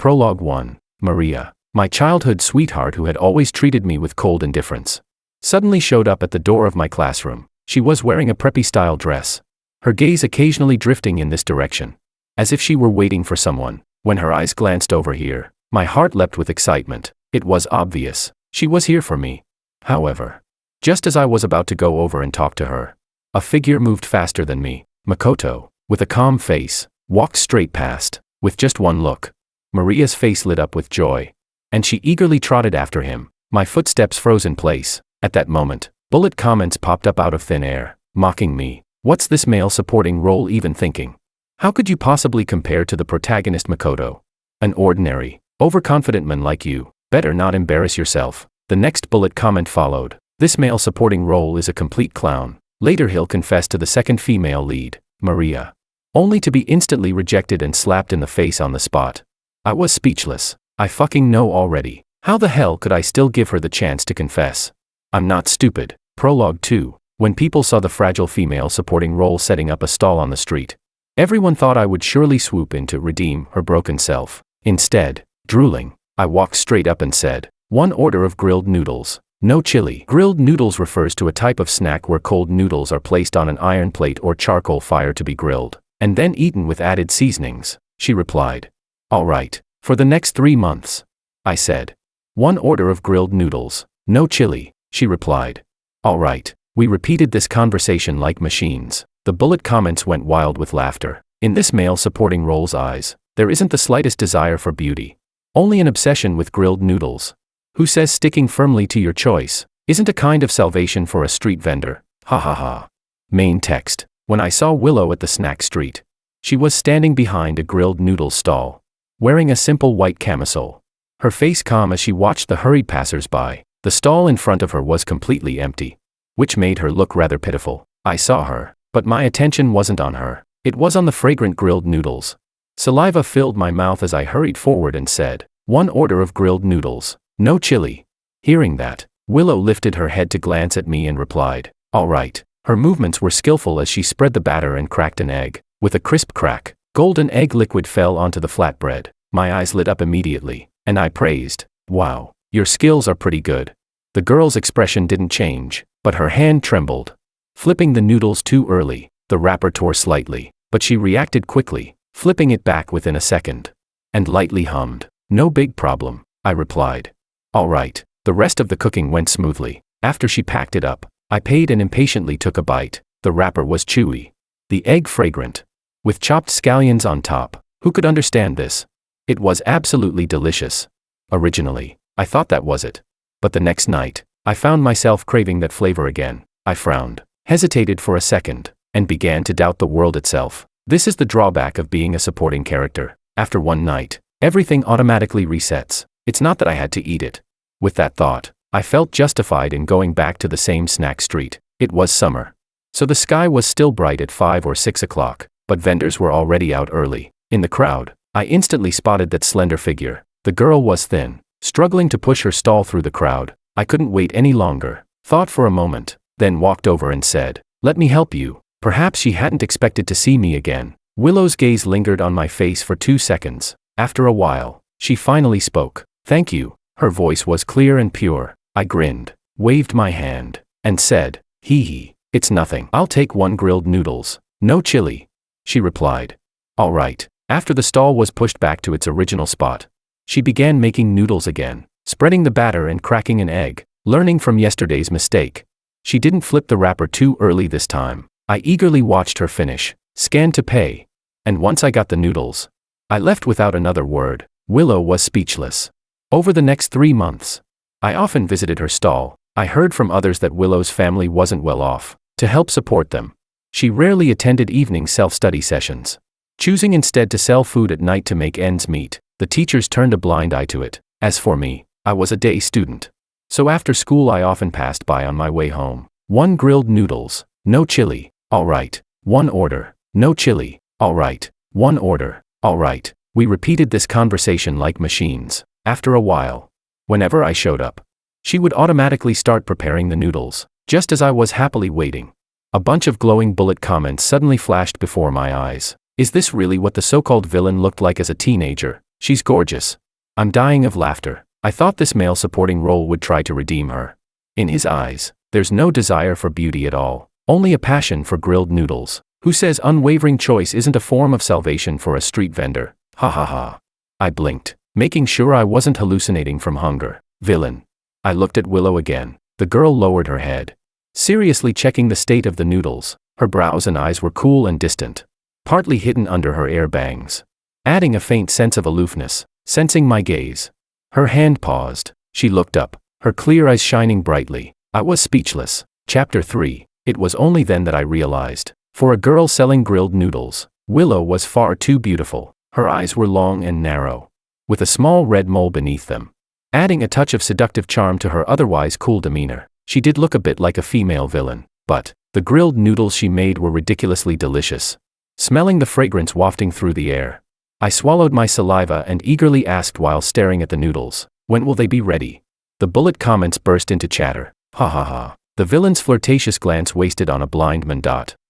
Prologue 1. Maria, my childhood sweetheart who had always treated me with cold indifference, suddenly showed up at the door of my classroom. She was wearing a preppy-style dress, her gaze occasionally drifting in this direction, as if she were waiting for someone. When her eyes glanced over here, my heart leapt with excitement. It was obvious. She was here for me. However, just as I was about to go over and talk to her, a figure moved faster than me. Makoto, with a calm face, walked straight past. With just one look, Maria's face lit up with joy, and she eagerly trotted after him. My footsteps froze in place. At that moment, bullet comments popped up out of thin air, mocking me. What's this male supporting role even thinking? How could you possibly compare to the protagonist Makoto? An ordinary, overconfident man like you. Better not embarrass yourself. The next bullet comment followed. This male supporting role is a complete clown. Later he'll confess to the second female lead, Maria, only to be instantly rejected and slapped in the face on the spot. I was speechless. I fucking know already. How the hell could I still give her the chance to confess? I'm not stupid. Prologue 2. When people saw the fragile female supporting role setting up a stall on the street, everyone thought I would surely swoop in to redeem her broken self. Instead, drooling, I walked straight up and said, 1 order of grilled noodles, no chili. Grilled noodles refers to a type of snack where cold noodles are placed on an iron plate or charcoal fire to be grilled, and then eaten with added seasonings, she replied. All right, for the next 3 months, I said. 1 order of grilled noodles, no chili, she replied. All right. We repeated this conversation like machines. The bullet comments went wild with laughter. In this male supporting role's eyes, there isn't the slightest desire for beauty, only an obsession with grilled noodles. Who says sticking firmly to your choice isn't a kind of salvation for a street vendor? Ha ha ha. Main text. When I saw Willow at the snack street, she was standing behind a grilled noodles stall, wearing a simple white camisole, her face calm as she watched the hurried passers-by. The stall in front of her was completely empty, which made her look rather pitiful. I saw her, but my attention wasn't on her. It was on the fragrant grilled noodles. Saliva filled my mouth as I hurried forward and said, 1 order of grilled noodles, no chili. Hearing that, Willow lifted her head to glance at me and replied, all right. Her movements were skillful as she spread the batter and cracked an egg. With a crisp crack, golden egg liquid fell onto the flatbread. My eyes lit up immediately, and I praised, wow, your skills are pretty good. The girl's expression didn't change, but her hand trembled. Flipping the noodles too early, the wrapper tore slightly, but she reacted quickly, flipping it back within a second, and lightly hummed. No big problem, I replied. All right. The rest of the cooking went smoothly. After she packed it up, I paid and impatiently took a bite. The wrapper was chewy, the egg fragrant, with chopped scallions on top. Who could understand this? It was absolutely delicious. Originally, I thought that was it. But the next night, I found myself craving that flavor again. I frowned, hesitated for a second, and began to doubt the world itself. This is the drawback of being a supporting character. After one night, everything automatically resets. It's not that I had to eat it. With that thought, I felt justified in going back to the same snack street. It was summer, so the sky was still bright at 5 or 6 o'clock, but vendors were already out early. In the crowd, I instantly spotted that slender figure. The girl was thin, struggling to push her stall through the crowd. I couldn't wait any longer, thought for a moment, then walked over and said, let me help you. Perhaps she hadn't expected to see me again. Willow's gaze lingered on my face for 2 seconds. After a while, she finally spoke. Thank you. Her voice was clear and pure. I grinned, waved my hand, and said, hee hee, it's nothing. I'll take 1 grilled noodles, no chili, she replied. All right. After the stall was pushed back to its original spot, she began making noodles again, spreading the batter and cracking an egg, learning from yesterday's mistake. She didn't flip the wrapper too early this time. I eagerly watched her finish, scanned to pay, and once I got the noodles, I left without another word. Willow was speechless. Over the next 3 months, I often visited her stall. I heard from others that Willow's family wasn't well off. To help support them, she rarely attended evening self-study sessions, choosing instead to sell food at night to make ends meet. The teachers turned a blind eye to it. As for me, I was a day student, so after school I often passed by on my way home. 1 grilled noodles, no chili. All right. 1 order, no chili. All right. 1 order. All right. We repeated this conversation like machines. After a while, whenever I showed up, she would automatically start preparing the noodles, just as I was happily waiting. A bunch of glowing bullet comments suddenly flashed before my eyes. Is this really what the so-called villain looked like as a teenager? She's gorgeous. I'm dying of laughter. I thought this male supporting role would try to redeem her. In his eyes, there's no desire for beauty at all, only a passion for grilled noodles. Who says unwavering choice isn't a form of salvation for a street vendor? Ha ha ha. I blinked, making sure I wasn't hallucinating from hunger. Villain. I looked at Willow again. The girl lowered her head, seriously checking the state of the noodles. Her brows and eyes were cool and distant, partly hidden under her air bangs, adding a faint sense of aloofness. Sensing my gaze, her hand paused. She looked up, her clear eyes shining brightly. I was speechless. Chapter 3. It was only then that I realized, for a girl selling grilled noodles, Willow was far too beautiful. Her eyes were long and narrow, with a small red mole beneath them, adding a touch of seductive charm to her otherwise cool demeanor. She did look a bit like a female villain, but the grilled noodles she made were ridiculously delicious. Smelling the fragrance wafting through the air, I swallowed my saliva and eagerly asked while staring at the noodles, when will they be ready? The bullet comments burst into chatter. Ha ha ha. The villain's flirtatious glance wasted on a blind man.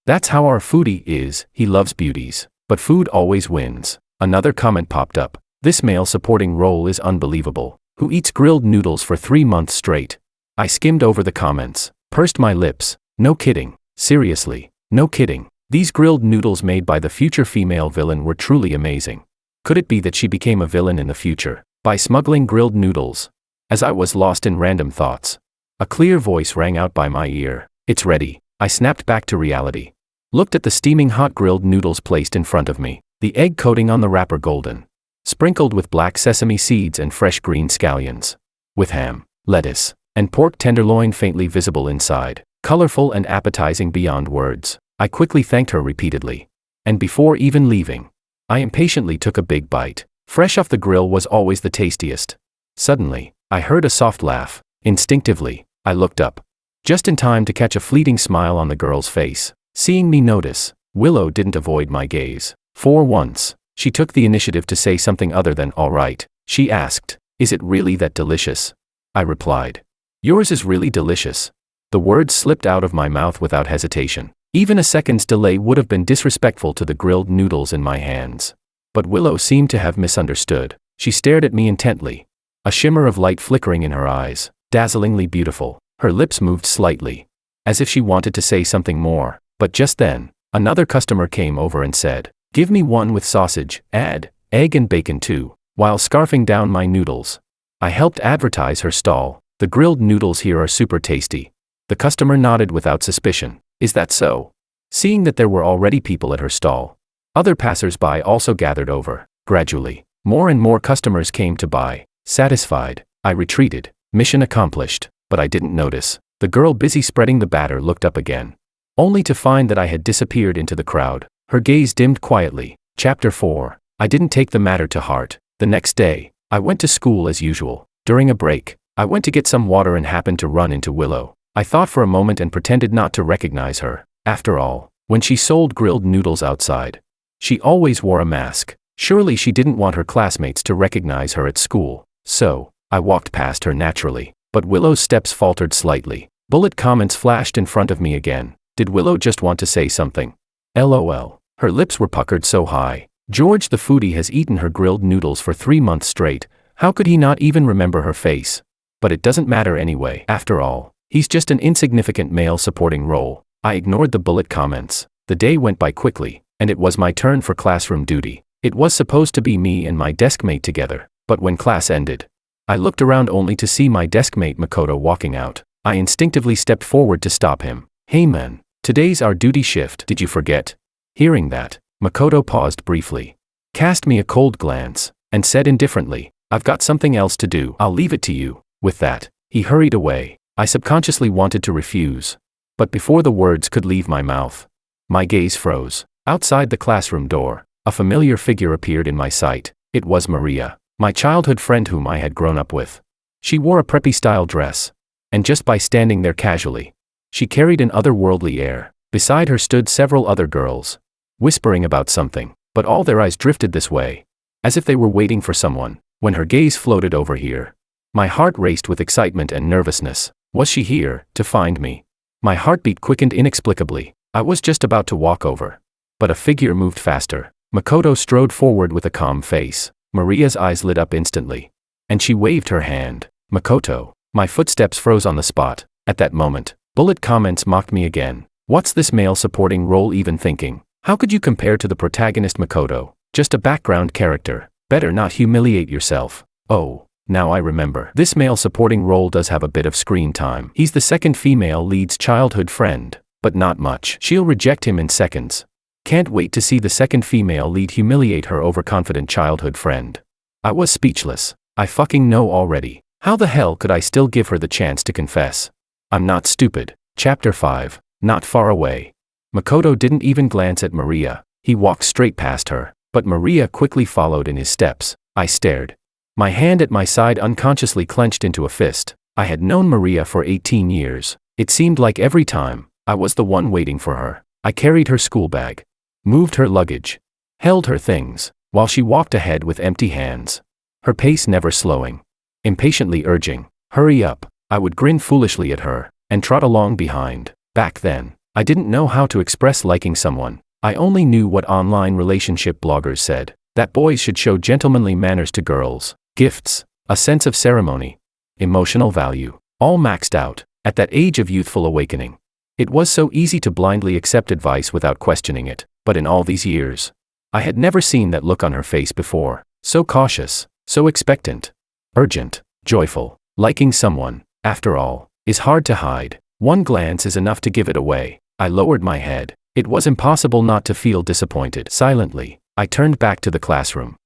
That's how our foodie is, he loves beauties, but food always wins. Another comment popped up. This male supporting role is unbelievable. Who eats grilled noodles for 3 months straight? I skimmed over the comments, pursed my lips. No kidding. Seriously, no kidding. These grilled noodles made by the future female villain were truly amazing. Could it be that she became a villain in the future, by smuggling grilled noodles? As I was lost in random thoughts, a clear voice rang out by my ear. It's ready. I snapped back to reality. Looked at the steaming hot grilled noodles placed in front of me, the egg coating on the wrapper golden, sprinkled with black sesame seeds and fresh green scallions, with ham, lettuce, and pork tenderloin faintly visible inside, colorful and appetizing beyond words. I quickly thanked her repeatedly. And before even leaving, I impatiently took a big bite. Fresh off the grill was always the tastiest. Suddenly, I heard a soft laugh. Instinctively, I looked up, just in time to catch a fleeting smile on the girl's face. Seeing me notice, Willow didn't avoid my gaze. For once, she took the initiative to say something other than all right. She asked, "Is it really that delicious?" I replied, "Yours is really delicious." The words slipped out of my mouth without hesitation. Even a second's delay would have been disrespectful to the grilled noodles in my hands. But Willow seemed to have misunderstood. She stared at me intently, a shimmer of light flickering in her eyes, dazzlingly beautiful. Her lips moved slightly, as if she wanted to say something more. But just then, another customer came over and said, "Give me one with sausage, add egg and bacon too," while scarfing down my noodles. I helped advertise her stall. "The grilled noodles here are super tasty." The customer nodded without suspicion. "Is that so?" Seeing that there were already people at her stall, other passers-by also gathered over. Gradually, more and more customers came to buy. Satisfied, I retreated. Mission accomplished. But I didn't notice. The girl busy spreading the batter looked up again, only to find that I had disappeared into the crowd. Her gaze dimmed quietly. Chapter 4. I didn't take the matter to heart. The next day, I went to school as usual. During a break, I went to get some water and happened to run into Willow. I thought for a moment and pretended not to recognize her. After all, when she sold grilled noodles outside, she always wore a mask. Surely she didn't want her classmates to recognize her at school. So, I walked past her naturally. But Willow's steps faltered slightly. Bullet comments flashed in front of me again. Did Willow just want to say something? LOL. Her lips were puckered so high. George the foodie has eaten her grilled noodles for 3 months straight. How could he not even remember her face? But it doesn't matter anyway. After all, he's just an insignificant male supporting role. I ignored the bullet comments. The day went by quickly, and it was my turn for classroom duty. It was supposed to be me and my deskmate together, but when class ended, I looked around only to see my deskmate Makoto walking out. I instinctively stepped forward to stop him. "Hey man, today's our duty shift, did you forget?" Hearing that, Makoto paused briefly, cast me a cold glance, and said indifferently, "I've got something else to do, I'll leave it to you." With that, he hurried away. I subconsciously wanted to refuse, but before the words could leave my mouth, my gaze froze. Outside the classroom door, a familiar figure appeared in my sight. It was Maria, my childhood friend whom I had grown up with. She wore a preppy-style dress, and just by standing there casually, she carried an otherworldly air. Beside her stood several other girls, whispering about something, but all their eyes drifted this way, as if they were waiting for someone. When her gaze floated over here, my heart raced with excitement and nervousness. Was she here, to find me? My heartbeat quickened inexplicably. I was just about to walk over, but a figure moved faster. Makoto strode forward with a calm face. Maria's eyes lit up instantly. And she waved her hand. Makoto. My footsteps froze on the spot. At that moment, bullet comments mocked me again. What's this male supporting role even thinking? How could you compare to the protagonist Makoto? Just a background character. Better not humiliate yourself. Oh, now I remember. This male supporting role does have a bit of screen time. He's the second female lead's childhood friend, but not much. She'll reject him in seconds. Can't wait to see the second female lead humiliate her overconfident childhood friend. I was speechless. I fucking know already. How the hell could I still give her the chance to confess? I'm not stupid. Chapter 5. Not far away. Makoto didn't even glance at Maria. He walked straight past her, but Maria quickly followed in his steps. I stared. My hand at my side unconsciously clenched into a fist. I had known Maria for 18 years. It seemed like every time, I was the one waiting for her. I carried her school bag, moved her luggage, held her things, while she walked ahead with empty hands. Her pace never slowing. Impatiently urging, "Hurry up." I would grin foolishly at her, and trot along behind. Back then, I didn't know how to express liking someone. I only knew what online relationship bloggers said, that boys should show gentlemanly manners to girls, gifts, a sense of ceremony, emotional value, all maxed out, at that age of youthful awakening. It was so easy to blindly accept advice without questioning it, but in all these years, I had never seen that look on her face before, so cautious, so expectant, urgent, joyful. Liking someone, after all, is hard to hide. One glance is enough to give it away. I lowered my head. It was impossible not to feel disappointed. Silently, I turned back to the classroom.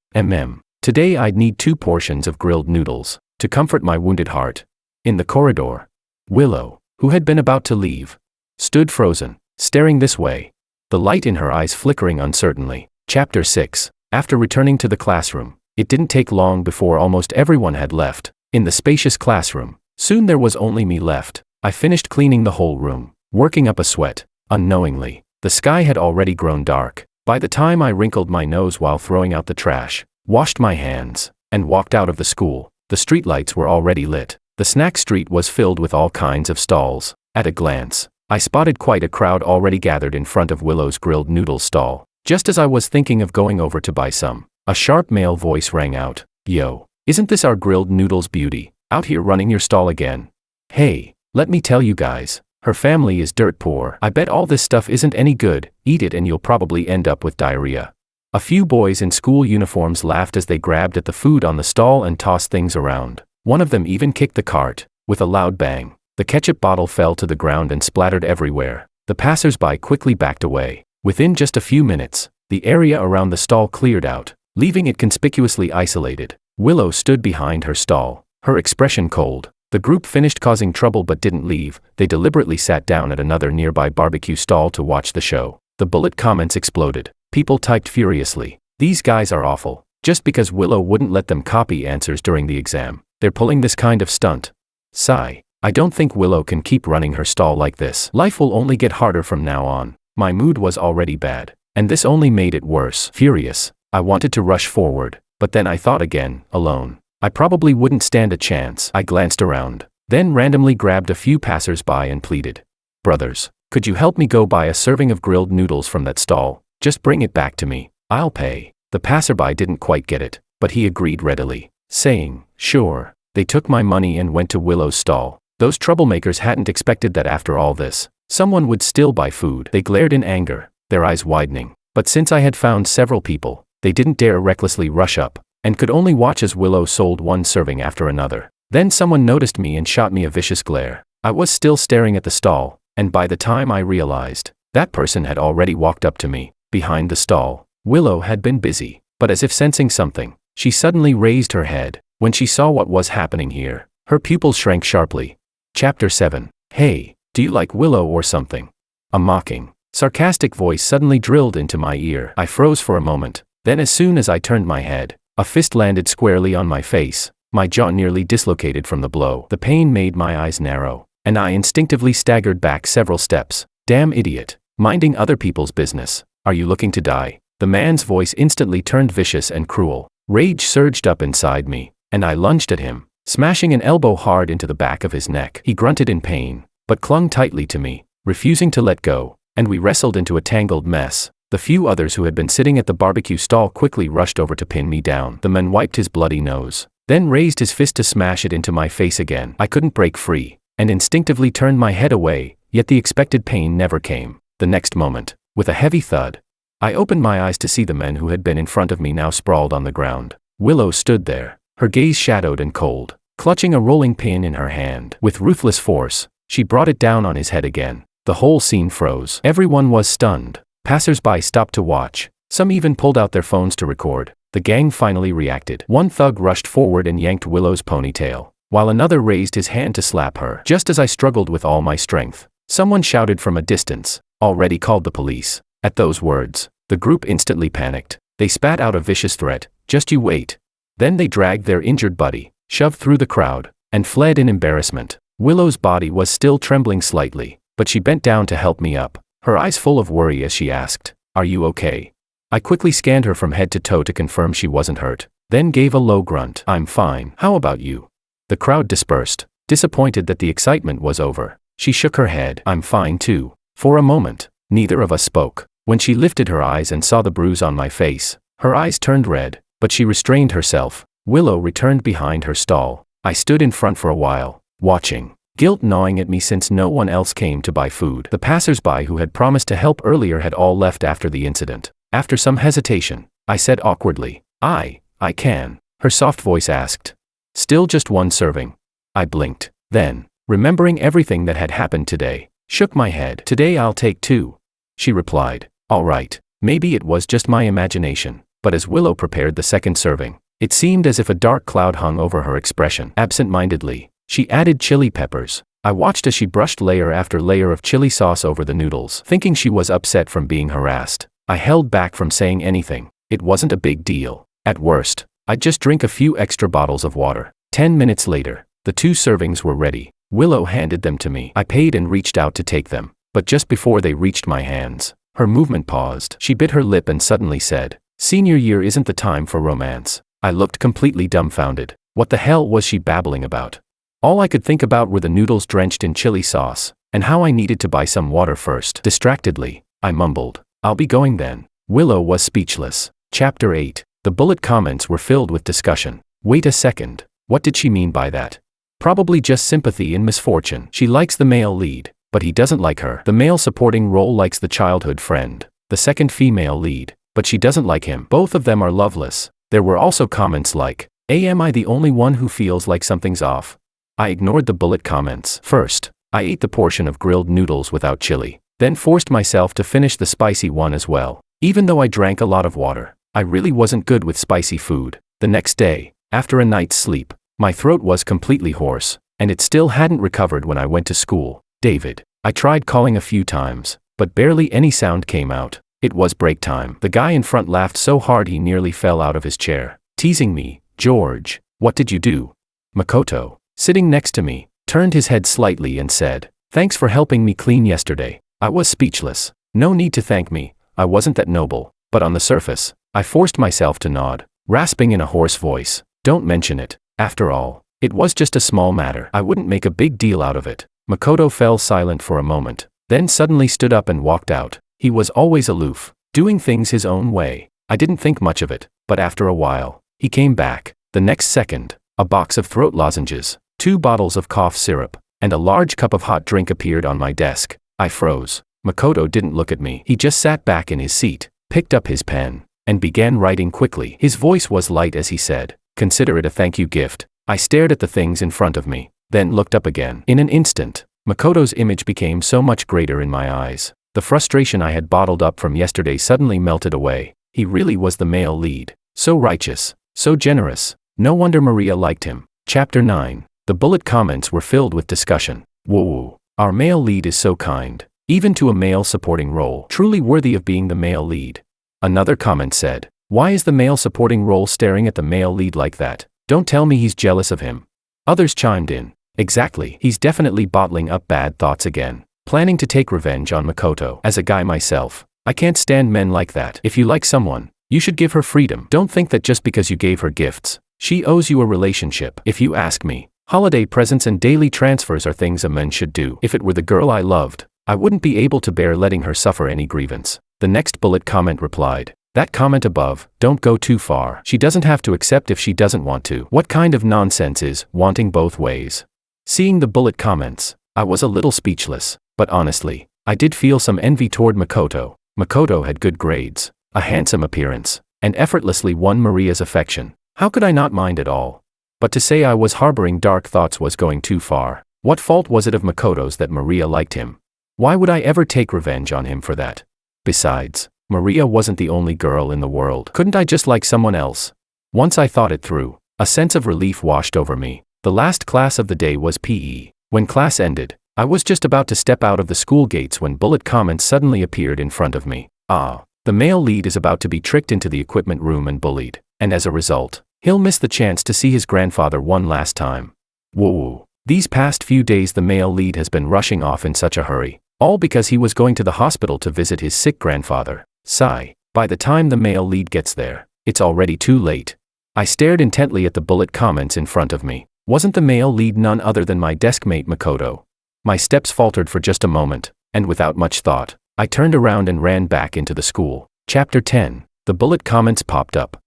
Today I'd need 2 portions of grilled noodles to comfort my wounded heart. In the corridor, Willow, who had been about to leave, stood frozen, staring this way, the light in her eyes flickering uncertainly. Chapter 6. After returning to the classroom, it didn't take long before almost everyone had left. In the spacious classroom, soon there was only me left. I finished cleaning the whole room, working up a sweat. Unknowingly, the sky had already grown dark. By the time I wrinkled my nose while throwing out the trash, washed my hands, and walked out of the school, the streetlights were already lit. The snack street was filled with all kinds of stalls. At a glance, I spotted quite a crowd already gathered in front of Willow's grilled noodles stall. Just as I was thinking of going over to buy some, a sharp male voice rang out. "Yo, isn't this our grilled noodles beauty, out here running your stall again? Hey, let me tell you guys, her family is dirt poor. I bet all this stuff isn't any good. Eat it and you'll probably end up with diarrhea." A few boys in school uniforms laughed as they grabbed at the food on the stall and tossed things around. One of them even kicked the cart. With a loud bang, the ketchup bottle fell to the ground and splattered everywhere. The passers-by quickly backed away. Within just a few minutes, the area around the stall cleared out, leaving it conspicuously isolated. Willow stood behind her stall, her expression cold. The group finished causing trouble but didn't leave. They deliberately sat down at another nearby barbecue stall to watch the show. The bullet comments exploded. People typed furiously. "These guys are awful. Just because Willow wouldn't let them copy answers during the exam, they're pulling this kind of stunt." Sigh. I don't think Willow can keep running her stall like this. Life will only get harder from now on. My mood was already bad, and this only made it worse. Furious, I wanted to rush forward, but then I thought again, alone, I probably wouldn't stand a chance. I glanced around, then randomly grabbed a few passers-by and pleaded. "Brothers, could you help me go buy a serving of grilled noodles from that stall? Just bring it back to me. I'll pay." The passerby didn't quite get it, but he agreed readily, saying, "Sure." They took my money and went to Willow's stall. Those troublemakers hadn't expected that after all this, someone would still buy food. They glared in anger, their eyes widening. But since I had found several people, they didn't dare recklessly rush up, and could only watch as Willow sold one serving after another. Then someone noticed me and shot me a vicious glare. I was still staring at the stall, and by the time I realized, that person had already walked up to me. Behind the stall, Willow had been busy, but as if sensing something, she suddenly raised her head. When she saw what was happening here, her pupils shrank sharply. Chapter 7. "Hey, do you like Willow or something?" A mocking, sarcastic voice suddenly drilled into my ear. I froze for a moment, then as soon as I turned my head, a fist landed squarely on my face. My jaw nearly dislocated from the blow. The pain made my eyes narrow, and I instinctively staggered back several steps. "Damn idiot, minding other people's business. Are you looking to die?" The man's voice instantly turned vicious and cruel. Rage surged up inside me, and I lunged at him, smashing an elbow hard into the back of his neck. He grunted in pain, but clung tightly to me, refusing to let go, and we wrestled into a tangled mess. The few others who had been sitting at the barbecue stall quickly rushed over to pin me down. The man wiped his bloody nose, then raised his fist to smash it into my face again. I couldn't break free, and instinctively turned my head away, yet the expected pain never came. The next moment, with a heavy thud, I opened my eyes to see the men who had been in front of me now sprawled on the ground. Willow stood there, her gaze shadowed and cold, clutching a rolling pin in her hand. With ruthless force, she brought it down on his head again. The whole scene froze. Everyone was stunned. Passers-by stopped to watch. Some even pulled out their phones to record. The gang finally reacted. One thug rushed forward and yanked Willow's ponytail, while another raised his hand to slap her. Just as I struggled with all my strength, someone shouted from a distance, "Already called the police." At those words, the group instantly panicked. They spat out a vicious threat, "Just you wait." Then they dragged their injured buddy, shoved through the crowd, and fled in embarrassment. Willow's body was still trembling slightly, but she bent down to help me up, her eyes full of worry as she asked, "Are you okay?" I quickly scanned her from head to toe to confirm she wasn't hurt, then gave a low grunt. "I'm fine. How about you?" The crowd dispersed, disappointed that the excitement was over. She shook her head. "I'm fine too." For a moment, neither of us spoke. When she lifted her eyes and saw the bruise on my face, her eyes turned red, but she restrained herself. Willow returned behind her stall. I stood in front for a while, watching, guilt gnawing at me since no one else came to buy food. The passers-by who had promised to help earlier had all left after the incident. After some hesitation, I said awkwardly, I can." Her soft voice asked, "Still just one serving?" I blinked. Then, remembering everything that had happened today, shook my head. "Today I'll take 2. She replied, "All right, maybe it was just my imagination." But as Willow prepared the second serving, it seemed as if a dark cloud hung over her expression. Absent-mindedly, she added chili peppers. I watched as she brushed layer after layer of chili sauce over the noodles. Thinking she was upset from being harassed, I held back from saying anything. It wasn't a big deal. At worst, I'd just drink a few extra bottles of water. 10 minutes later, the 2 servings were ready. Willow handed them to me. I paid and reached out to take them, but just before they reached my hands, her movement paused. She bit her lip and suddenly said, "Senior year isn't the time for romance." I looked completely dumbfounded. What the hell was she babbling about? All I could think about were the noodles drenched in chili sauce, and how I needed to buy some water first. Distractedly, I mumbled, "I'll be going then." Willow was speechless. Chapter 8. The bullet comments were filled with discussion. Wait a second, what did she mean by that? Probably just sympathy in misfortune. She likes the male lead, but he doesn't like her. The male supporting role likes the childhood friend, the second female lead, but she doesn't like him. Both of them are loveless. There were also comments like, "Am I the only one who feels like something's off?" I ignored the bullet comments. First, I ate the portion of grilled noodles without chili, then forced myself to finish the spicy one as well. Even though I drank a lot of water, I really wasn't good with spicy food. The next day, after a night's sleep, my throat was completely hoarse, and it still hadn't recovered when I went to school. "David." I tried calling a few times, but barely any sound came out. It was break time. The guy in front laughed so hard he nearly fell out of his chair, teasing me. "George, what did you do?" Makoto, sitting next to me, turned his head slightly and said, "Thanks for helping me clean yesterday." I was speechless. No need to thank me, I wasn't that noble. But on the surface, I forced myself to nod, rasping in a hoarse voice, "Don't mention it. After all, it was just a small matter. I wouldn't make a big deal out of it." Makoto fell silent for a moment, then suddenly stood up and walked out. He was always aloof, doing things his own way. I didn't think much of it, but after a while, he came back. The next second, a box of throat lozenges, 2 bottles of cough syrup, and a large cup of hot drink appeared on my desk. I froze. Makoto didn't look at me. He just sat back in his seat, picked up his pen, and began writing quickly. His voice was light as he said, "Consider it a thank you gift." I stared at the things in front of me, then looked up again. In an instant, Makoto's image became so much greater in my eyes. The frustration I had bottled up from yesterday suddenly melted away. He really was the male lead. So righteous, so generous. No wonder Maria liked him. Chapter 9. The bullet comments were filled with discussion. "Whoa, our male lead is so kind. Even to a male supporting role. Truly worthy of being the male lead." Another comment said, "Why is the male supporting role staring at the male lead like that? Don't tell me he's jealous of him." Others chimed in, "Exactly, he's definitely bottling up bad thoughts again, planning to take revenge on Makoto." As a guy myself, I can't stand men like that. If you like someone, you should give her freedom. Don't think that just because you gave her gifts, she owes you a relationship. If you ask me, holiday presents and daily transfers are things a man should do. If it were the girl I loved, I wouldn't be able to bear letting her suffer any grievance. The next bullet comment replied. That comment above, don't go too far. She doesn't have to accept if she doesn't want to. What kind of nonsense is wanting both ways? Seeing the bullet comments, I was a little speechless, but honestly, I did feel some envy toward Makoto. Makoto had good grades, a handsome appearance, and effortlessly won Maria's affection. How could I not mind at all? But to say I was harboring dark thoughts was going too far. What fault was it of Makoto's that Maria liked him? Why would I ever take revenge on him for that? Besides, Maria wasn't the only girl in the world. Couldn't I just like someone else? Once I thought it through, a sense of relief washed over me. The last class of the day was PE. When class ended, I was just about to step out of the school gates when bullet comments suddenly appeared in front of me. The male lead is about to be tricked into the equipment room and bullied, and as a result, he'll miss the chance to see his grandfather one last time. Whoa. These past few days the male lead has been rushing off in such a hurry, all because he was going to the hospital to visit his sick grandfather. Sigh. By the time the male lead gets there, it's already too late. I stared intently at the bullet comments in front of me. Wasn't the male lead none other than my deskmate Makoto? My steps faltered for just a moment, and without much thought, I turned around and ran back into the school. Chapter 10. The bullet comments popped up.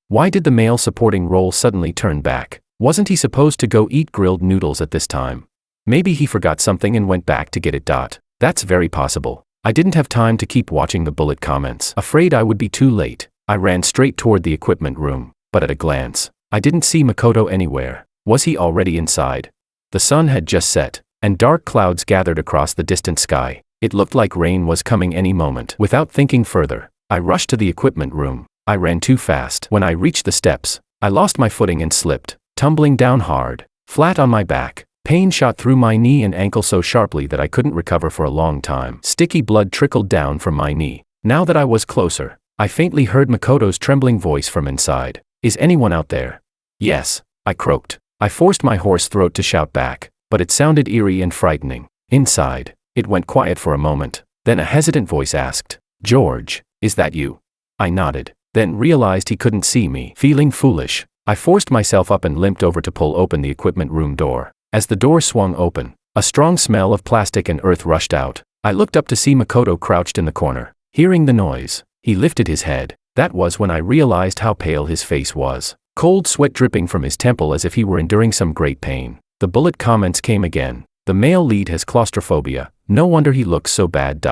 Why did the male supporting role suddenly turn back? Wasn't he supposed to go eat grilled noodles at this time? Maybe he forgot something and went back to get it. That's very possible. I didn't have time to keep watching the bullet comments. Afraid I would be too late, I ran straight toward the equipment room, but at a glance, I didn't see Makoto anywhere. Was he already inside? The sun had just set, and dark clouds gathered across the distant sky. It looked like rain was coming any moment. Without thinking further, I rushed to the equipment room. I ran too fast. When I reached the steps, I lost my footing and slipped, tumbling down hard, flat on my back. Pain shot through my knee and ankle so sharply that I couldn't recover for a long time. Sticky blood trickled down from my knee. Now that I was closer, I faintly heard Makoto's trembling voice from inside. Is anyone out there? Yes, I croaked. I forced my hoarse throat to shout back, but it sounded eerie and frightening. Inside, it went quiet for a moment. Then a hesitant voice asked, George, is that you? I nodded, then realized he couldn't see me. Feeling foolish, I forced myself up and limped over to pull open the equipment room door. As the door swung open, a strong smell of plastic and earth rushed out. I looked up to see Makoto crouched in the corner. Hearing the noise, he lifted his head. That was when I realized how pale his face was. Cold sweat dripping from his temple as if he were enduring some great pain. The bullet comments came again. The male lead has claustrophobia. No wonder he looks so bad.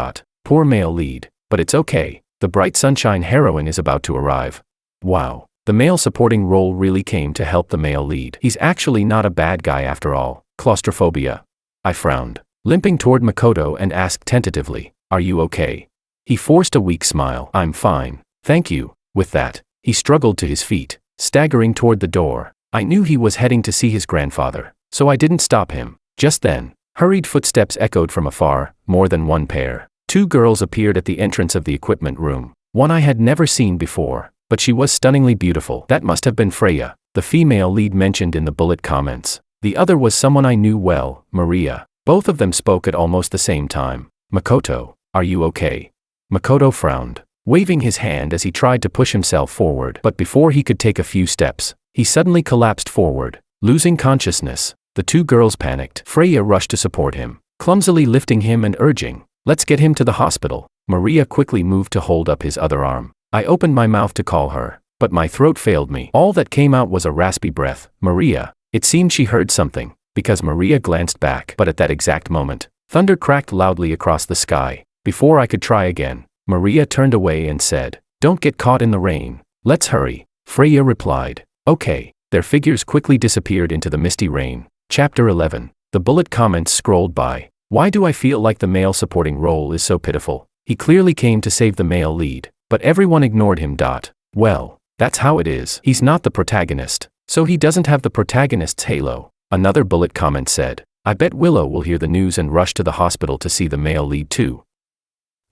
Poor male lead. But it's okay. The bright sunshine heroine is about to arrive. Wow. The male supporting role really came to help the male lead. He's actually not a bad guy after all. Claustrophobia. I frowned, limping toward Makoto and asked tentatively, Are you okay? He forced a weak smile. I'm fine, thank you. With that, he struggled to his feet, staggering toward the door. I knew he was heading to see his grandfather, so I didn't stop him. Just then, hurried footsteps echoed from afar, more than one pair. Two girls appeared at the entrance of the equipment room. One I had never seen before, but she was stunningly beautiful. That must have been Freya, the female lead mentioned in the bullet comments. The other was someone I knew well, Maria. Both of them spoke at almost the same time. Makoto, are you okay? Makoto frowned, waving his hand as he tried to push himself forward. But before he could take a few steps, he suddenly collapsed forward, losing consciousness. The two girls panicked. Freya rushed to support him, clumsily lifting him and urging, Let's get him to the hospital. Maria quickly moved to hold up his other arm. I opened my mouth to call her, but my throat failed me. All that came out was a raspy breath. Maria. It seemed she heard something, because Maria glanced back. But at that exact moment, thunder cracked loudly across the sky. Before I could try again, Maria turned away and said, Don't get caught in the rain. Let's hurry. Freya replied, Okay. Their figures quickly disappeared into the misty rain. Chapter 11. The bullet comments scrolled by. Why do I feel like the male supporting role is so pitiful? He clearly came to save the male lead, but everyone ignored him. Well, that's how it is. He's not the protagonist, so he doesn't have the protagonist's halo. Another bullet comment said, I bet Willow will hear the news and rush to the hospital to see the male lead too.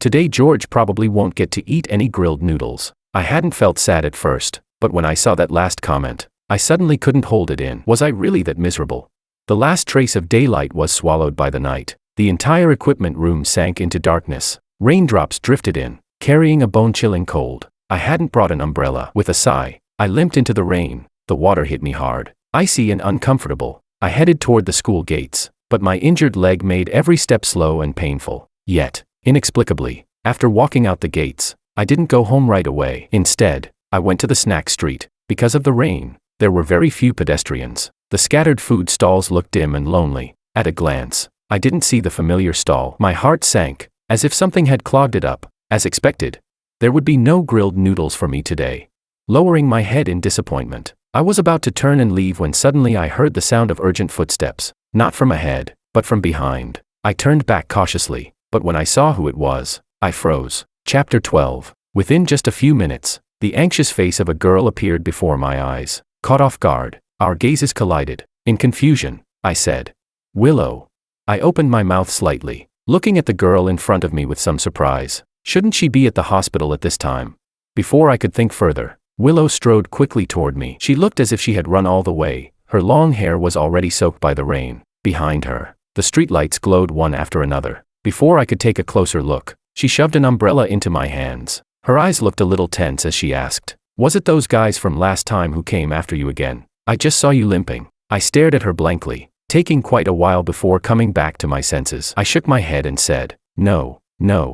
Today George probably won't get to eat any grilled noodles. I hadn't felt sad at first, but when I saw that last comment, I suddenly couldn't hold it in. Was I really that miserable? The last trace of daylight was swallowed by the night. The entire equipment room sank into darkness. Raindrops drifted in, carrying a bone-chilling cold. I hadn't brought an umbrella. With a sigh, I limped into the rain. The water hit me hard, icy and uncomfortable. I headed toward the school gates, but my injured leg made every step slow and painful. Yet, inexplicably, After walking out the gates, I didn't go home right away. Instead, I went to the snack street. Because of the rain, there were very few pedestrians. The scattered food stalls looked dim and lonely. At a glance, I didn't see the familiar stall. My heart sank, as if something had clogged it up. As expected, there would be no grilled noodles for me today. Lowering my head in disappointment, I was about to turn and leave when suddenly I heard the sound of urgent footsteps, not from ahead, but from behind. I turned back cautiously, but when I saw who it was, I froze. Chapter 12. Within just a few minutes, the anxious face of a girl appeared before my eyes. Caught off guard, our gazes collided. In confusion, I said, "Willow." I opened my mouth slightly, looking at the girl in front of me with some surprise. Shouldn't she be at the hospital at this time? Before I could think further, Willow strode quickly toward me. She looked as if she had run all the way. Her long hair was already soaked by the rain. Behind her, the streetlights glowed one after another. Before I could take a closer look, she shoved an umbrella into my hands. Her eyes looked a little tense as she asked, "Was it those guys from last time who came after you again? I just saw you limping." I stared at her blankly, taking quite a while before coming back to my senses. I shook my head and said, No,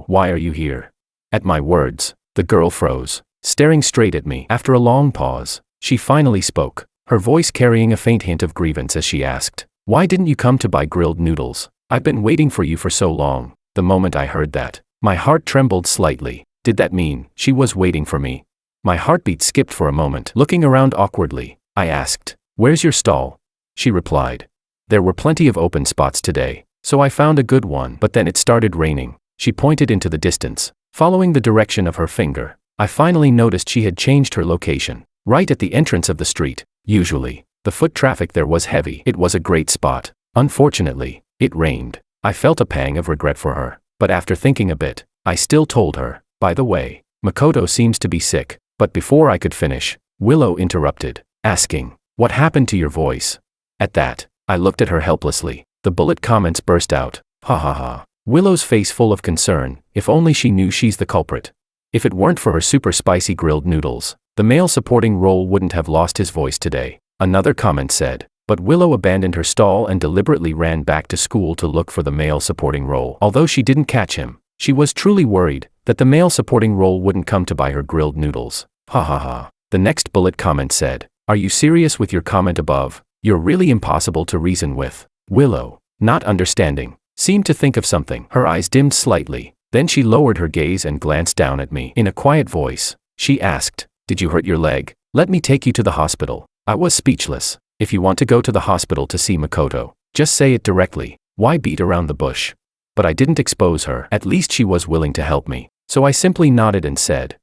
why are you here?" At my words, the girl froze, staring straight at me. After a long pause, she finally spoke, her voice carrying a faint hint of grievance as she asked, "Why didn't you come to buy grilled noodles? I've been waiting for you for so long." The moment I heard that, my heart trembled slightly. Did that mean she was waiting for me? My heartbeat skipped for a moment. Looking around awkwardly, I asked, "Where's your stall?" She replied, "There were plenty of open spots today, so I found a good one." But then it started raining. She pointed into the distance. Following the direction of her finger, I finally noticed she had changed her location, right at the entrance of the street. Usually, the foot traffic there was heavy. It was a great spot. Unfortunately, it rained. I felt a pang of regret for her, but after thinking a bit, I still told her, "By the way, Makoto seems to be sick." But before I could finish, Willow interrupted, asking, "What happened to your voice?" At that, I looked at her helplessly. The bullet comments burst out. Ha ha ha. Willow's face full of concern. If only she knew she's the culprit. If it weren't for her super spicy grilled noodles, the male supporting role wouldn't have lost his voice today. Another comment said, but Willow abandoned her stall and deliberately ran back to school to look for the male supporting role. Although she didn't catch him, she was truly worried that the male supporting role wouldn't come to buy her grilled noodles. Ha ha ha. The next bullet comment said, "Are you serious with your comment above? You're really impossible to reason with." Willow, not understanding, seemed to think of something. Her eyes dimmed slightly. Then she lowered her gaze and glanced down at me. In a quiet voice, she asked, "Did you hurt your leg? Let me take you to the hospital." I was speechless. If you want to go to the hospital to see Makoto, just say it directly. Why beat around the bush? But I didn't expose her. At least she was willing to help me. So I simply nodded and said,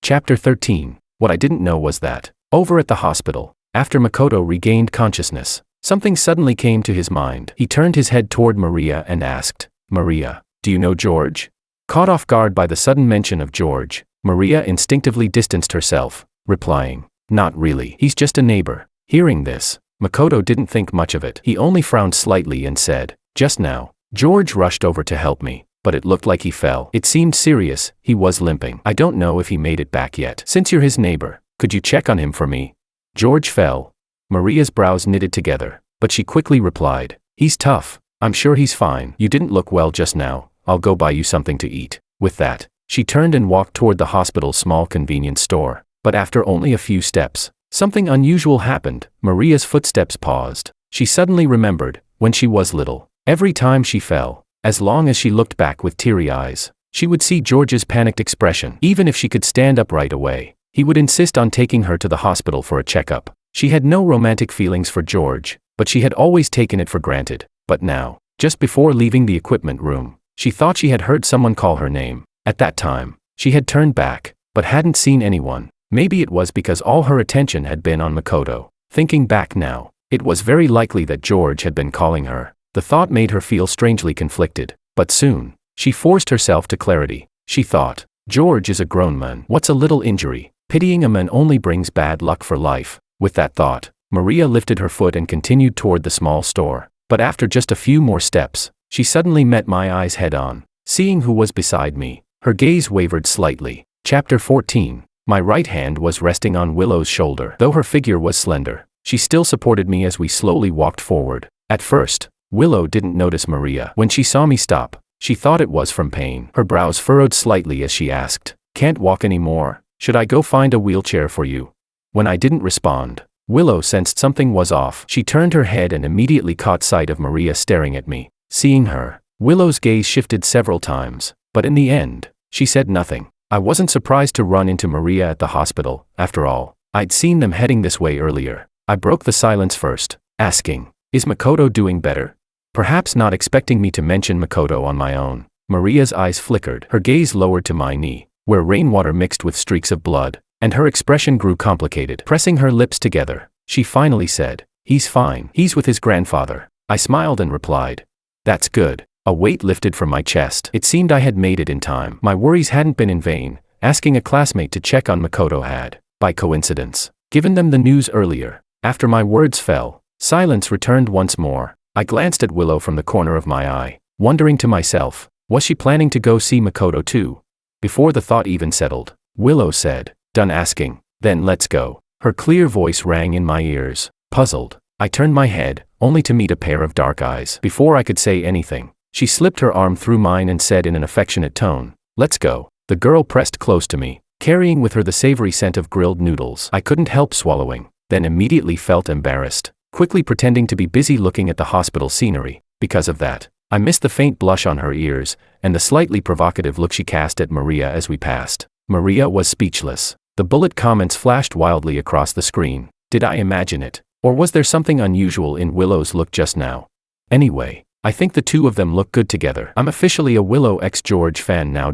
Chapter 13. What I didn't know was that, over at the hospital, after Makoto regained consciousness, something suddenly came to his mind. He turned his head toward Maria and asked, "Maria, do you know George?" Caught off guard by the sudden mention of George, Maria instinctively distanced herself, replying, "Not really. He's just a neighbor." Hearing this, Makoto didn't think much of it. He only frowned slightly and said, "Just now, George rushed over to help me, but it looked like he fell. It seemed serious. He was limping. I don't know if he made it back yet. Since you're his neighbor, could you check on him for me?" George fell. Maria's brows knitted together, but she quickly replied, "He's tough. I'm sure he's fine. You didn't look well just now. I'll go buy you something to eat." With that, she turned and walked toward the hospital's small convenience store. But after only a few steps, something unusual happened. Maria's footsteps paused. She suddenly remembered, when she was little, every time she fell, as long as she looked back with teary eyes, she would see George's panicked expression. Even if she could stand up right away, he would insist on taking her to the hospital for a checkup. She had no romantic feelings for George, but she had always taken it for granted. But now, just before leaving the equipment room, she thought she had heard someone call her name. At that time, she had turned back, but hadn't seen anyone. Maybe it was because all her attention had been on Makoto. Thinking back now, it was very likely that George had been calling her. The thought made her feel strangely conflicted, but soon, she forced herself to clarity. She thought, George is a grown man. What's a little injury? Pitying a man only brings bad luck for life. With that thought, Maria lifted her foot and continued toward the small store. But after just a few more steps, she suddenly met my eyes head-on. Seeing who was beside me, her gaze wavered slightly. Chapter 14. My right hand was resting on Willow's shoulder. Though her figure was slender, she still supported me as we slowly walked forward. At first, Willow didn't notice Maria. When she saw me stop, She thought it was from pain. Her brows furrowed slightly as she asked, "Can't walk anymore? Should I go find a wheelchair for you?" When I didn't respond, Willow sensed something was off. She turned her head and immediately caught sight of Maria staring at me. Seeing her, Willow's gaze shifted several times, but in the end, she said nothing. I wasn't surprised to run into Maria at the hospital. After all, I'd seen them heading this way earlier. I broke the silence first, asking, "Is Makoto doing better?" Perhaps not expecting me to mention Makoto on my own, Maria's eyes flickered. Her gaze lowered to my knee, where rainwater mixed with streaks of blood, and her expression grew complicated. Pressing her lips together, she finally said, "He's fine. He's with his grandfather." I smiled and replied, "That's good." A weight lifted from my chest. It seemed I had made it in time. My worries hadn't been in vain. Asking a classmate to check on Makoto had, by coincidence, given them the news earlier. After my words fell, silence returned once more. I glanced at Willow from the corner of my eye, wondering to myself, was she planning to go see Makoto too? Before the thought even settled, Willow said, "Done asking, then let's go." Her clear voice rang in my ears. Puzzled, I turned my head, only to meet a pair of dark eyes. Before I could say anything, she slipped her arm through mine and said in an affectionate tone, "Let's go." The girl pressed close to me, carrying with her the savory scent of grilled noodles. I couldn't help swallowing, then immediately felt embarrassed, quickly pretending to be busy looking at the hospital scenery. Because of that, I missed the faint blush on her ears, and the slightly provocative look she cast at Maria as we passed. Maria was speechless. The bullet comments flashed wildly across the screen. Did I imagine it? Or was there something unusual in Willow's look just now? Anyway, I think the two of them look good together. I'm officially a Willow x George fan now.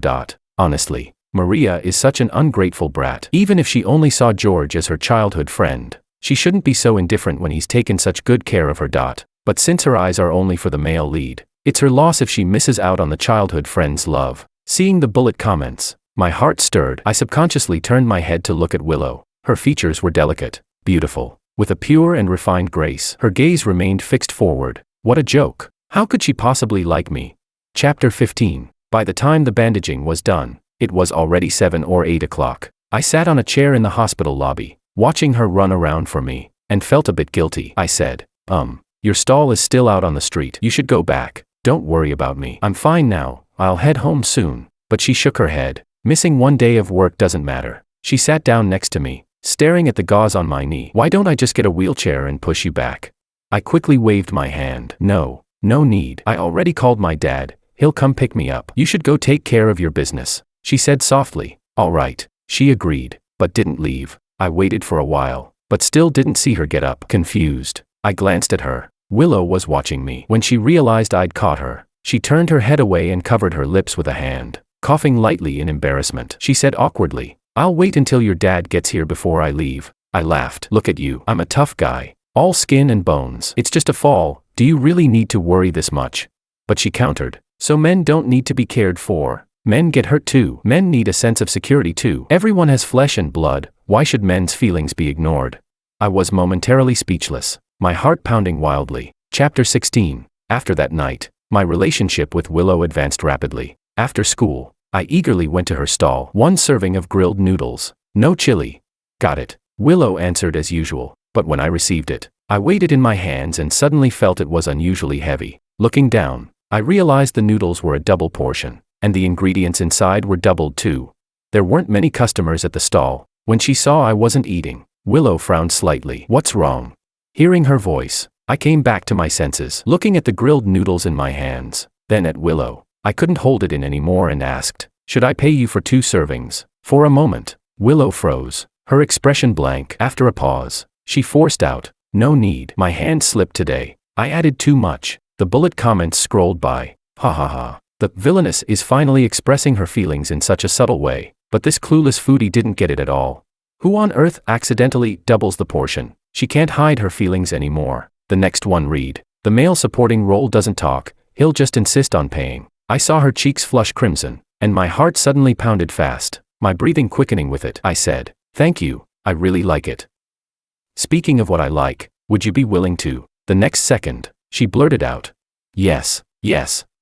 Honestly, Maria is such an ungrateful brat. Even if she only saw George as her childhood friend, she shouldn't be so indifferent when he's taken such good care of her. But since her eyes are only for the male lead, it's her loss if she misses out on the childhood friend's love. Seeing the bullet comments, my heart stirred. I subconsciously turned my head to look at Willow. Her features were delicate, beautiful, with a pure and refined grace. Her gaze remained fixed forward. What a joke. How could she possibly like me? Chapter 15. By the time the bandaging was done, it was already 7 or 8 o'clock. I sat on a chair in the hospital lobby, watching her run around for me, and felt a bit guilty. I said, your stall is still out on the street. You should go back. Don't worry about me. I'm fine now. I'll head home soon." But she shook her head. "Missing one day of work doesn't matter." She sat down next to me, staring at the gauze on my knee. "Why don't I just get a wheelchair and push you back?" I quickly waved my hand. No need. I already called my dad. He'll come pick me up. You should go take care of your business," she said softly. "All right," she agreed, but didn't leave. I waited for a while, but still didn't see her get up. Confused, I glanced at her. Willow was watching me. When she realized I'd caught her, she turned her head away and covered her lips with a hand, coughing lightly in embarrassment. She said awkwardly, "I'll wait until your dad gets here before I leave." I laughed. "Look at you. I'm a tough guy. All skin and bones. It's just a fall. Do you really need to worry this much?" But she countered, "So men don't need to be cared for. Men get hurt too. Men need a sense of security too. Everyone has flesh and blood. Why should men's feelings be ignored?" I was momentarily speechless, my heart pounding wildly. Chapter 16. After that night, my relationship with Willow advanced rapidly. After school, I eagerly went to her stall. 1 serving of grilled noodles. No chili. "Got it," Willow answered as usual, but when I received it, I weighed it in my hands and suddenly felt it was unusually heavy. Looking down, I realized the noodles were a double portion, and the ingredients inside were doubled too. There weren't many customers at the stall. When she saw I wasn't eating, Willow frowned slightly. "What's wrong?" Hearing her voice, I came back to my senses, looking at the grilled noodles in my hands, then at Willow. I couldn't hold it in anymore and asked, "Should I pay you for 2 servings? For a moment, Willow froze, her expression blank. After a pause, she forced out, "No need." My hand slipped today. I added too much. The bullet comments scrolled by. Ha ha ha. The villainess is finally expressing her feelings in such a subtle way, but this clueless foodie didn't get it at all. Who on earth accidentally doubles the portion? She can't hide her feelings anymore. The next one read. The male supporting role doesn't talk, he'll just insist on paying. I saw her cheeks flush crimson, and my heart suddenly pounded fast, my breathing quickening with it. I said, "Thank you, I really like it." "Speaking of what I like, would you be willing to?" The next second, she blurted out, Yes,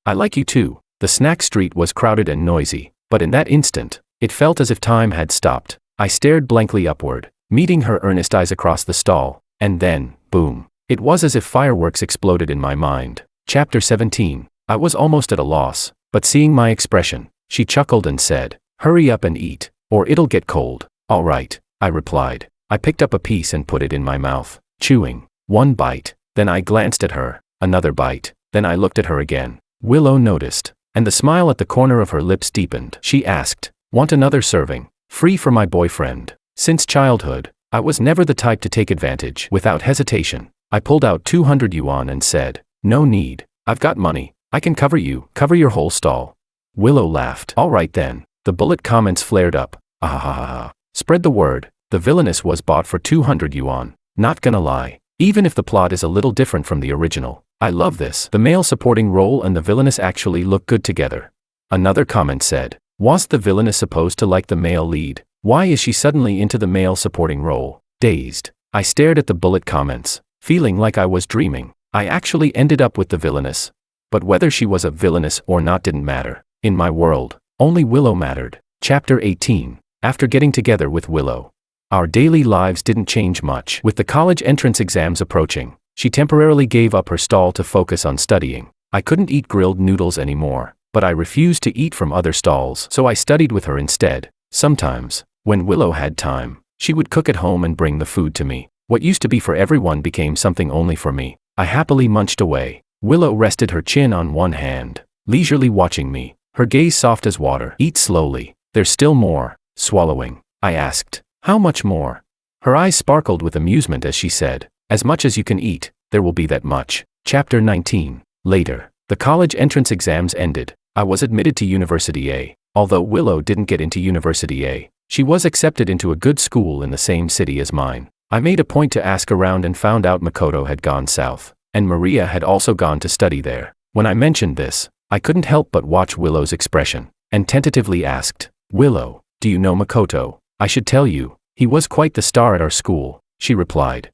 I like you too." The snack street was crowded and noisy, but in that instant, it felt as if time had stopped. I stared blankly upward, meeting her earnest eyes across the stall, and then, boom. It was as if fireworks exploded in my mind. Chapter 17. I was almost at a loss. But seeing my expression, she chuckled and said, "Hurry up and eat, or it'll get cold." "All right," I replied. I picked up a piece and put it in my mouth, chewing. One bite, then I glanced at her, another bite, then I looked at her again. Willow noticed, and the smile at the corner of her lips deepened. She asked, "Want another serving? Free for my boyfriend." Since childhood, I was never the type to take advantage. Without hesitation, I pulled out 200 yuan and said, "No need, I've got money, I can cover your whole stall." Willow laughed. "All right then." The bullet comments flared up. "Ahahaha. Spread the word, the villainess was bought for 200 yuan. Not gonna lie, even if the plot is a little different from the original, I love this. The male supporting role and the villainess actually look good together." Another comment said, "Was the villainess supposed to like the male lead? Why is she suddenly into the male supporting role?" Dazed, I stared at the bullet comments, feeling like I was dreaming. I actually ended up with the villainess. But whether she was a villainess or not didn't matter. In my world, only Willow mattered. Chapter 18. After getting together with Willow, our daily lives didn't change much. With the college entrance exams approaching, she temporarily gave up her stall to focus on studying. I couldn't eat grilled noodles anymore, but I refused to eat from other stalls, so I studied with her instead. Sometimes, when Willow had time, she would cook at home and bring the food to me. What used to be for everyone became something only for me. I happily munched away. Willow rested her chin on one hand, leisurely watching me, her gaze soft as water. "Eat slowly, there's still more." Swallowing, I asked, "How much more?" Her eyes sparkled with amusement as she said, "As much as you can eat, there will be that much." Chapter 19. Later, the college entrance exams ended. I was admitted to University A. Although Willow didn't get into University A, she was accepted into a good school in the same city as mine. I made a point to ask around and found out Makoto had gone south, and Maria had also gone to study there. When I mentioned this, I couldn't help but watch Willow's expression, and tentatively asked, "Willow, do you know Makoto?" "I should tell you, he was quite the star at our school," she replied.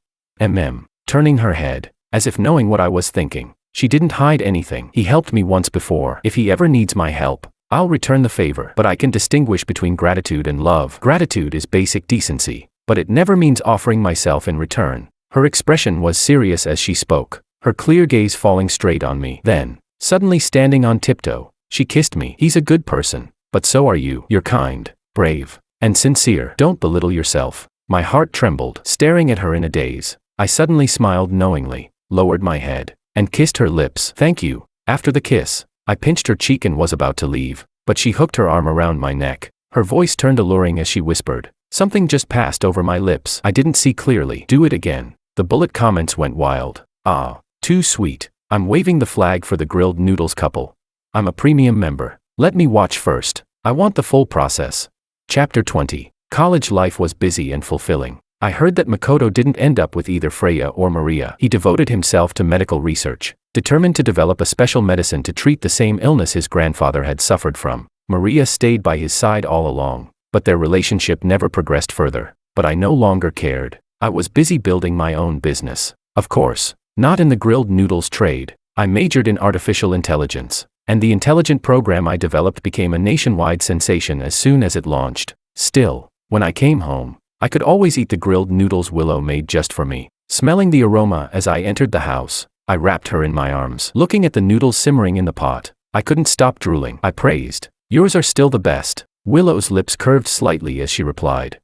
Turning her head, as if knowing what I was thinking. She didn't hide anything. "He helped me once before. If he ever needs my help, I'll return the favor." But I can distinguish between gratitude and love. Gratitude is basic decency, but it never means offering myself in return. Her expression was serious as she spoke, her clear gaze falling straight on me. Then, suddenly standing on tiptoe, she kissed me. "He's a good person, but so are you. You're kind, brave, and sincere. Don't belittle yourself." My heart trembled. Staring at her in a daze, I suddenly smiled knowingly, lowered my head, and kissed her lips. "Thank you." After the kiss, I pinched her cheek and was about to leave, but she hooked her arm around my neck. Her voice turned alluring as she whispered, "Something just passed over my lips. I didn't see clearly." "Do it again." The bullet comments went wild. "Ah, too sweet. I'm waving the flag for the grilled noodles couple. I'm a premium member. Let me watch first. I want the full process." Chapter 20. College life was busy and fulfilling. I heard that Makoto didn't end up with either Freya or Maria. He devoted himself to medical research, determined to develop a special medicine to treat the same illness his grandfather had suffered from. Maria stayed by his side all along, but their relationship never progressed further. But I no longer cared. I was busy building my own business. Of course, not in the grilled noodles trade. I majored in artificial intelligence, and the intelligent program I developed became a nationwide sensation as soon as it launched. Still, when I came home, I could always eat the grilled noodles Willow made just for me. Smelling the aroma as I entered the house, I wrapped her in my arms. Looking at the noodles simmering in the pot, I couldn't stop drooling. I praised, "Yours are still the best." Willow's lips curved slightly as she replied,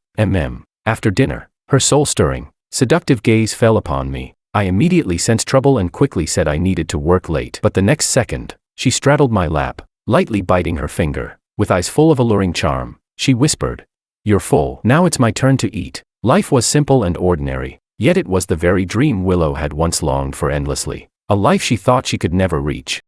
After dinner, her soul-stirring, seductive gaze fell upon me. I immediately sensed trouble and quickly said I needed to work late. But the next second, she straddled my lap, lightly biting her finger. With eyes full of alluring charm, she whispered, "You're full. Now it's my turn to eat." Life was simple and ordinary, yet it was the very dream Willow had once longed for endlessly. A life she thought she could never reach.